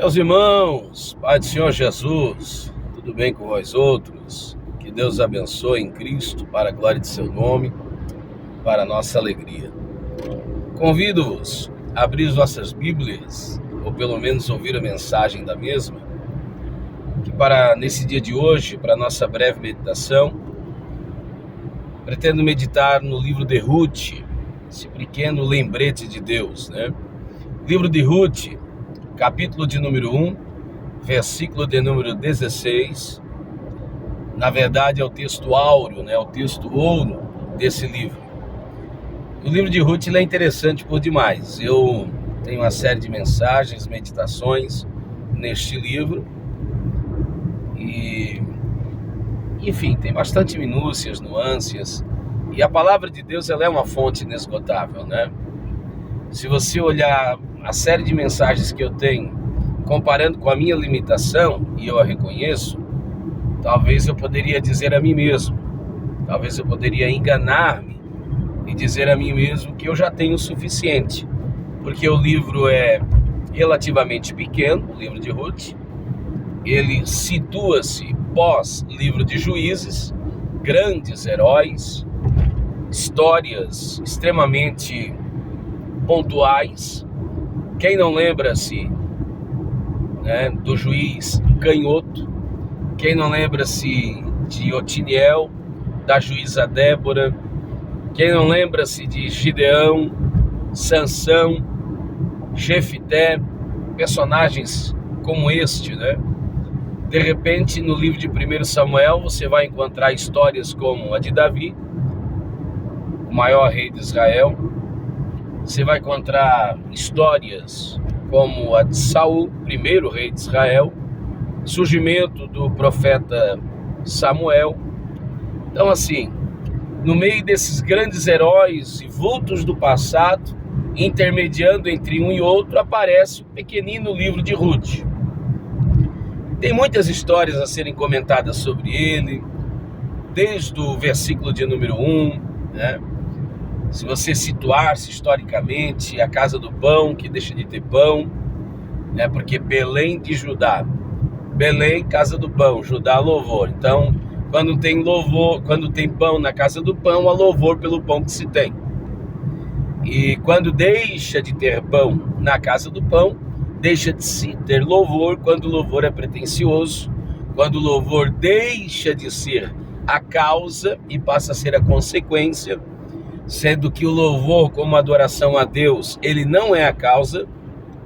Meus irmãos, Pai do Senhor Jesus, tudo bem com vós outros? Que Deus abençoe em Cristo, para a glória de seu nome, para a nossa alegria. Convido-vos a abrir vossas Bíblias, ou pelo menos ouvir a mensagem da mesma, que nesse dia de hoje, para a nossa breve meditação, pretendo meditar no livro de Ruth, esse pequeno lembrete de Deus, né? Livro de Ruth, capítulo de número 1, versículo de número 16, na verdade é o texto áureo, né? O texto ouro desse livro. O livro de Ruth é interessante por demais. Eu tenho uma série de mensagens, meditações neste livro e, enfim, tem bastante minúcias, nuances, e a palavra de Deus ela é uma fonte inesgotável, né? Se você olhar a série de mensagens que eu tenho, comparando com a minha limitação, e eu a reconheço, talvez eu poderia dizer a mim mesmo, talvez eu poderia enganar-me e dizer a mim mesmo que eu já tenho o suficiente, porque o livro é relativamente pequeno, o livro de Ruth, ele situa-se pós-livro de Juízes, grandes heróis, histórias extremamente pontuais. Quem não lembra-se, né, do juiz canhoto? Quem não lembra-se de Otiniel, da juíza Débora? Quem não lembra-se de Gideão, Sansão, Jefité, personagens como este, né? De repente, no livro de 1 Samuel, você vai encontrar histórias como a de Davi, o maior rei de Israel. Você vai encontrar histórias como a de Saul, primeiro rei de Israel, surgimento do profeta Samuel. Então, assim, no meio desses grandes heróis e vultos do passado, intermediando entre um e outro, aparece o pequenino livro de Ruth. Tem muitas histórias a serem comentadas sobre ele, desde o versículo de número 1, né? Se você situar-se historicamente, a casa do pão, que deixa de ter pão, né? Porque Belém de Judá, Belém, casa do pão, Judá, louvor. Então, quando tem louvor, quando tem pão na casa do pão, há louvor pelo pão que se tem. E quando deixa de ter pão na casa do pão, deixa de se ter louvor quando o louvor é pretensioso, quando o louvor deixa de ser a causa e passa a ser a consequência, sendo que o louvor como adoração a Deus, ele não é a causa,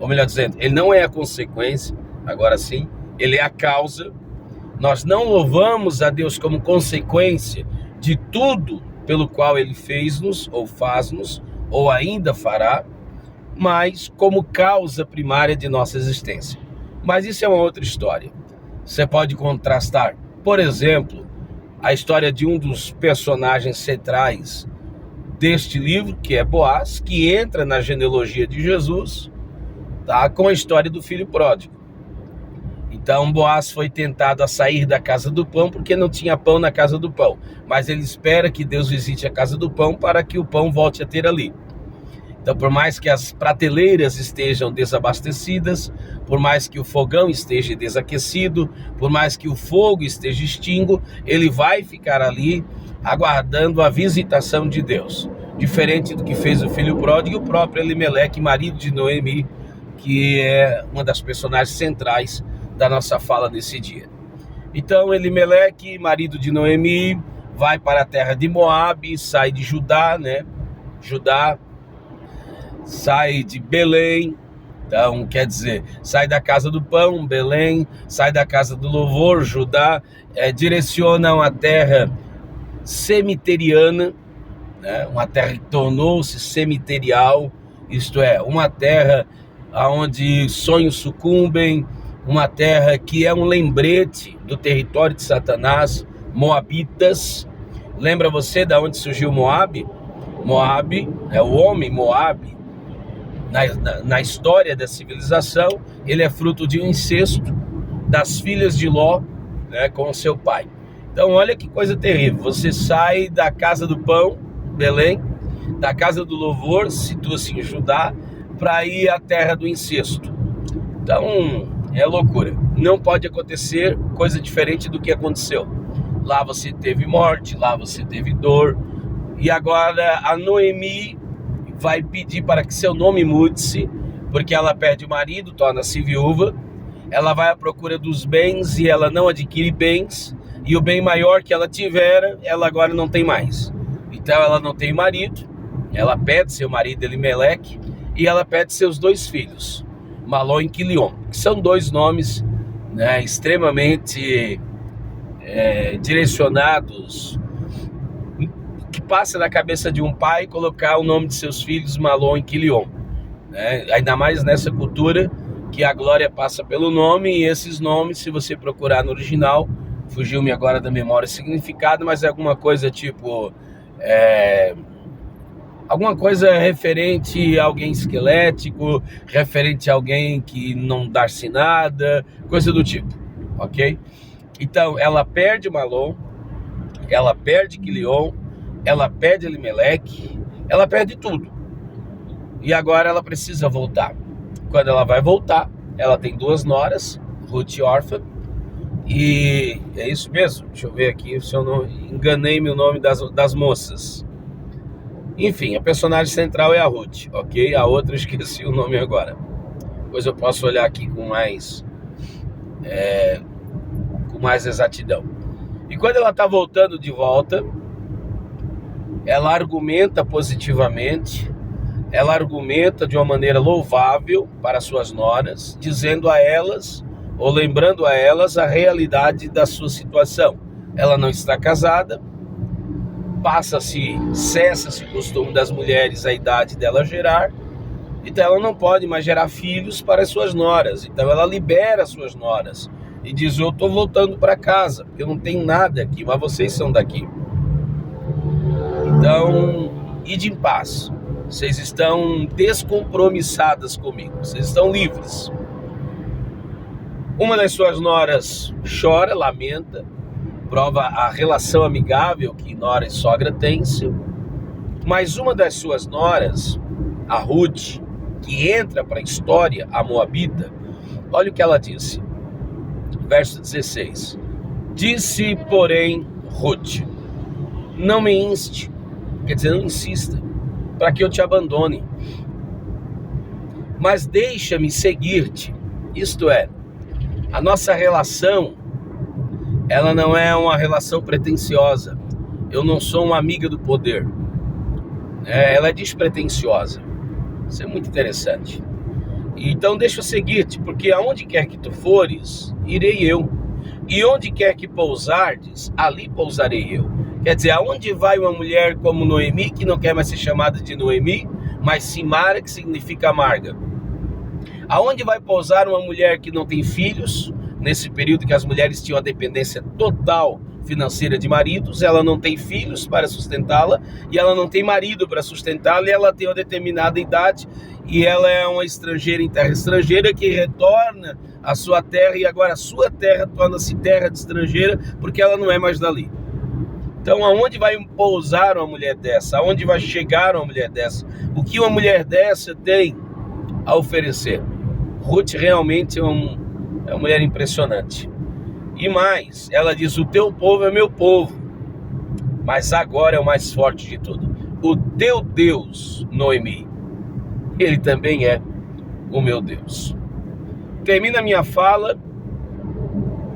ou melhor dizendo, ele não é a consequência, agora sim, ele é a causa. Nós não louvamos a Deus como consequência de tudo pelo qual ele fez-nos, ou faz-nos, ou ainda fará, mas como causa primária de nossa existência. Mas isso é uma outra história. Você pode contrastar, por exemplo, a história de um dos personagens centrais deste livro, que é Boaz, que entra na genealogia de Jesus, tá, com a história do filho pródigo. Então Boaz foi tentado a sair da casa do pão porque não tinha pão na casa do pão, mas ele espera que Deus visite a casa do pão para que o pão volte a ter ali. Então, por mais que as prateleiras estejam desabastecidas, por mais que o fogão esteja desaquecido, por mais que o fogo esteja extinto, ele vai ficar ali aguardando a visitação de Deus. Diferente do que fez o filho pródigo e o próprio Elimeleque, marido de Noemi, que é uma das personagens centrais da nossa fala nesse dia. Então, Elimeleque, marido de Noemi, vai para a terra de Moabe, sai de Judá, né? Judá, sai de Belém, então quer dizer, sai da casa do pão, Belém, sai da casa do louvor, Judá, direciona uma terra cemiteriana, né? Uma terra que tornou-se cemiterial, isto é, uma terra onde sonhos sucumbem, uma terra que é um lembrete do território de Satanás, Moabitas. Lembra você de onde surgiu Moabe? Moabe é o homem Moabe. Na história da civilização, ele é fruto de um incesto das filhas de Ló, né, com seu pai. Então olha que coisa terrível, você sai da casa do pão, Belém, da casa do louvor, situa-se em Judá, para ir à terra do incesto. Então É loucura. Não pode acontecer coisa diferente do que aconteceu. Lá você teve morte, lá você teve dor. E agora a Noemi vai pedir para que seu nome mude-se, porque ela perde o marido, torna-se viúva. Ela vai à procura dos bens e ela não adquire bens. E o bem maior que ela tivera, ela agora não tem mais. Então ela não tem marido. Ela perde seu marido Elimeleque e ela perde seus 2 filhos, Malom e Quilion, que são 2 nomes, né, extremamente direcionados, que passa na cabeça de um pai colocar o nome de seus filhos Malom e Quilion, né? Ainda mais nessa cultura que a glória passa pelo nome, e esses nomes, se você procurar no original, fugiu-me agora da memória o significado, mas é alguma coisa tipo... alguma coisa referente a alguém esquelético, referente a alguém que não dá-se nada, coisa do tipo, ok? Então, ela perde Malom, ela perde Quilion, ela perde Elimeleque, ela perde tudo. E agora ela precisa voltar. Quando ela vai voltar, ela tem 2 noras, Ruth e Orfa, e é isso mesmo, deixa eu ver aqui se eu não enganei-me o nome das moças. Enfim, a personagem central é a Ruth, ok? A outra eu esqueci o nome agora. Depois eu posso olhar aqui com mais exatidão. E quando ela está voltando de volta, ela argumenta positivamente, ela argumenta de uma maneira louvável para suas noras, dizendo a elas, ou lembrando a elas, a realidade da sua situação. Ela não está casada, cessa-se o costume das mulheres a idade dela gerar, então ela não pode mais gerar filhos para as suas noras, então ela libera as suas noras e diz: eu estou voltando para casa, porque eu não tenho nada aqui, mas vocês são daqui, então ide em paz, vocês estão descompromissadas comigo, vocês estão livres. Uma das suas noras chora, lamenta, prova a relação amigável que nora e sogra têm, mas uma das suas noras, a Ruth, que entra para a história, a Moabita, olha o que ela disse, verso 16, disse, porém, Ruth, não me inste, quer dizer, não insista, para que eu te abandone, mas deixa-me seguir-te, isto é, a nossa relação, ela não é uma relação pretensiosa. Eu não sou uma amiga do poder. Ela é despretensiosa. Isso é muito interessante. Então deixa eu seguir-te, porque aonde quer que tu fores, irei eu. E onde quer que pousardes, ali pousarei eu. Quer dizer, aonde vai uma mulher como Noemi, que não quer mais ser chamada de Noemi, mas Simara, que significa amarga? Aonde vai pousar uma mulher que não tem filhos, nesse período que as mulheres tinham a dependência total financeira de maridos, ela não tem filhos para sustentá-la, e ela não tem marido para sustentá-la, e ela tem uma determinada idade, e ela é uma estrangeira em terra estrangeira, que retorna à sua terra, e agora a sua terra torna-se terra de estrangeira, porque ela não é mais dali. Então, aonde vai pousar uma mulher dessa? Aonde vai chegar uma mulher dessa? O que uma mulher dessa tem a oferecer? Ruth realmente é uma mulher impressionante. E mais, ela diz, o teu povo é meu povo, mas agora é o mais forte de tudo. O teu Deus, Noemi, ele também é o meu Deus. Termina a minha fala,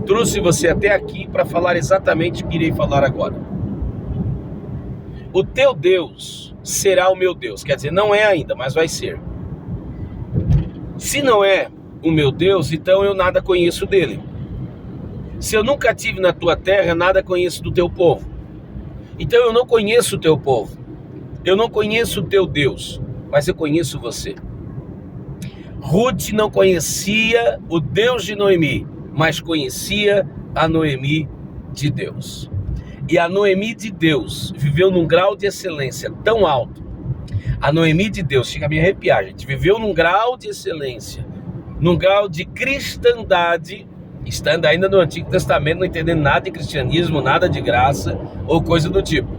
trouxe você até aqui para falar exatamente o que irei falar agora. O teu Deus será o meu Deus, quer dizer, não é ainda, mas vai ser. Se não é o meu Deus, então eu nada conheço dele. Se eu nunca tive na tua terra, nada conheço do teu povo. Então eu não conheço o teu povo, eu não conheço o teu Deus, mas eu conheço você. Ruth não conhecia o Deus de Noemi, mas conhecia a Noemi de Deus. E a Noemi de Deus viveu num grau de excelência tão alto. A Noemi de Deus, chega a me arrepiar, gente, viveu num grau de excelência, num grau de cristandade, estando ainda no Antigo Testamento, não entendendo nada de cristianismo, nada de graça ou coisa do tipo.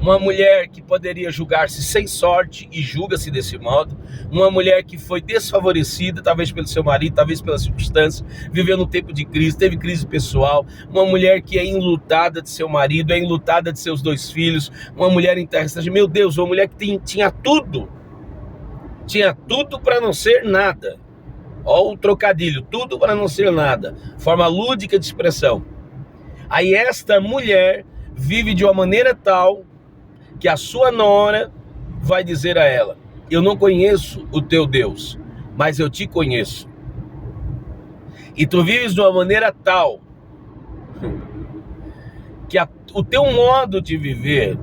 uma mulher que poderia julgar-se sem sorte e julga-se desse modo, uma mulher que foi desfavorecida, talvez pelo seu marido, talvez pelas circunstâncias, viveu num tempo de crise, teve crise pessoal, uma mulher que é enlutada de seu marido, é enlutada de seus 2 filhos, uma mulher em terra estrangeira, meu Deus, uma mulher que tinha tudo para não ser nada. Ó o trocadilho, tudo para não ser nada, forma lúdica de expressão. Aí esta mulher vive de uma maneira tal que a sua nora vai dizer a ela: eu não conheço o teu Deus, mas eu te conheço. E tu vives de uma maneira tal que o teu modo de viver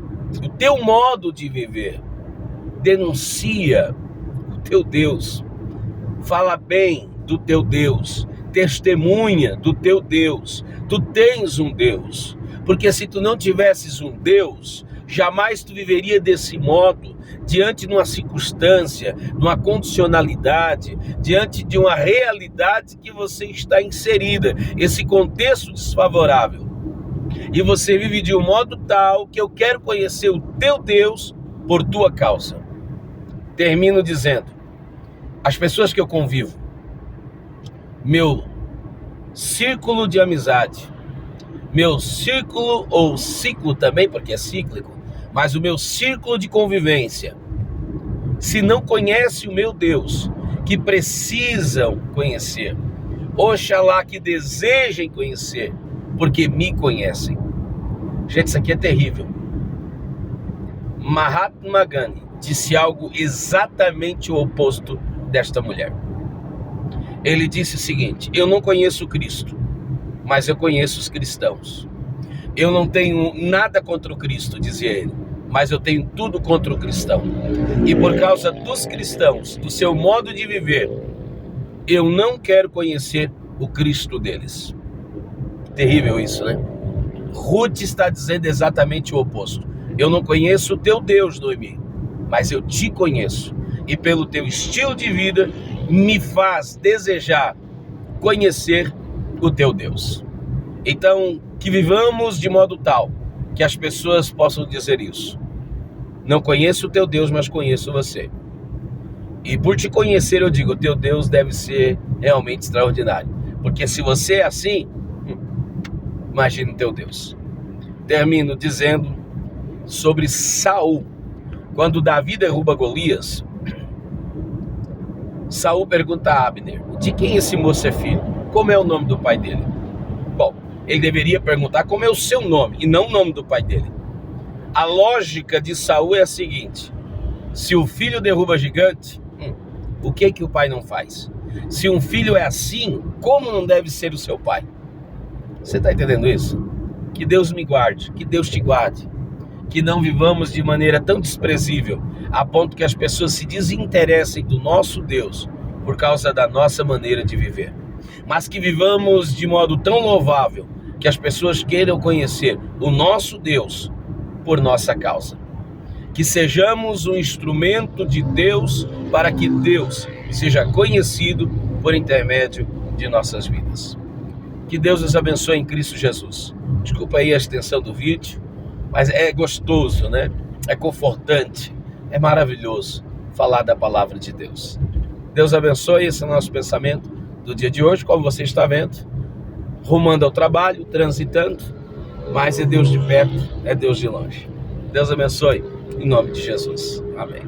denuncia o teu Deus, fala bem do teu Deus, testemunha do teu Deus. Tu tens um Deus, porque se tu não tivesses um Deus, jamais tu viveria desse modo, diante de uma circunstância, de uma condicionalidade, diante de uma realidade que você está inserida, esse contexto desfavorável. E você vive de um modo tal que eu quero conhecer o teu Deus por tua causa. Termino dizendo, as pessoas que eu convivo, meu círculo de amizade, meu círculo ou ciclo também, porque é cíclico, mas o meu círculo de convivência, se não conhece o meu Deus, que precisam conhecer, oxalá que desejem conhecer, porque me conhecem. Gente, isso aqui é terrível. Mahatma Gandhi disse algo exatamente o oposto desta mulher. Ele disse o seguinte: eu não conheço Cristo, mas eu conheço os cristãos. Eu não tenho nada contra o Cristo, dizia ele, mas eu tenho tudo contra o cristão. E por causa dos cristãos, do seu modo de viver, eu não quero conhecer o Cristo deles. Terrível isso, né? Ruth está dizendo exatamente o oposto. Eu não conheço o teu Deus, Noemi, mas eu te conheço. E pelo teu estilo de vida, me faz desejar conhecer o teu Deus. Então, que vivamos de modo tal que as pessoas possam dizer isso. Não conheço o teu Deus, mas conheço você. E por te conhecer, eu digo, o teu Deus deve ser realmente extraordinário. Porque se você é assim, imagine o teu Deus. Termino dizendo sobre Saul. Quando Davi derruba Golias, Saul pergunta a Abner: de quem esse moço é filho? Como é o nome do pai dele? Bom, ele deveria perguntar como é o seu nome e não o nome do pai dele. A lógica de Saul é a seguinte: se o filho derruba gigante, o que o pai não faz? Se um filho é assim, como não deve ser o seu pai? Você está entendendo isso? Que Deus me guarde, que Deus te guarde, que não vivamos de maneira tão desprezível, a ponto que as pessoas se desinteressem do nosso Deus por causa da nossa maneira de viver. Mas que vivamos de modo tão louvável que as pessoas queiram conhecer o nosso Deus por nossa causa. Que sejamos um instrumento de Deus para que Deus seja conhecido por intermédio de nossas vidas. Que Deus nos abençoe em Cristo Jesus. Desculpa aí a extensão do vídeo, mas é gostoso, né? É confortante, é maravilhoso falar da palavra de Deus. Deus abençoe, esse é o nosso pensamento do dia de hoje, como você está vendo, rumando ao trabalho, transitando, mas é Deus de perto, é Deus de longe. Deus abençoe, em nome de Jesus. Amém.